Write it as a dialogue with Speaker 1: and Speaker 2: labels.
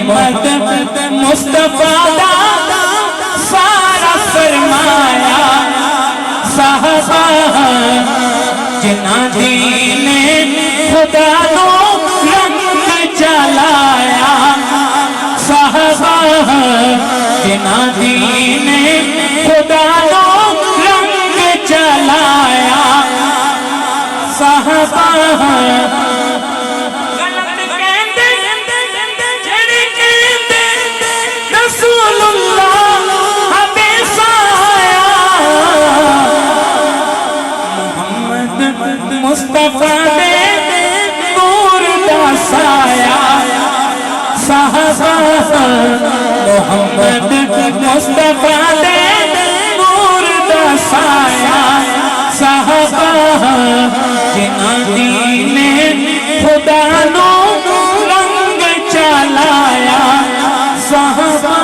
Speaker 1: محمد مصطفیٰ دا سارا فرمایا صحابہ جنہاں دین خدا نو رنگ چلایا صحابہ جنہاں دین خدا نو رنگ چلایا صحابہ مصطفیٰ دے نور دا سایہ صحابہ محمد مصطفیٰ دے نور دا سایہ صحابہ جنہاں دین خدا نو رنگ چلایا صحابہ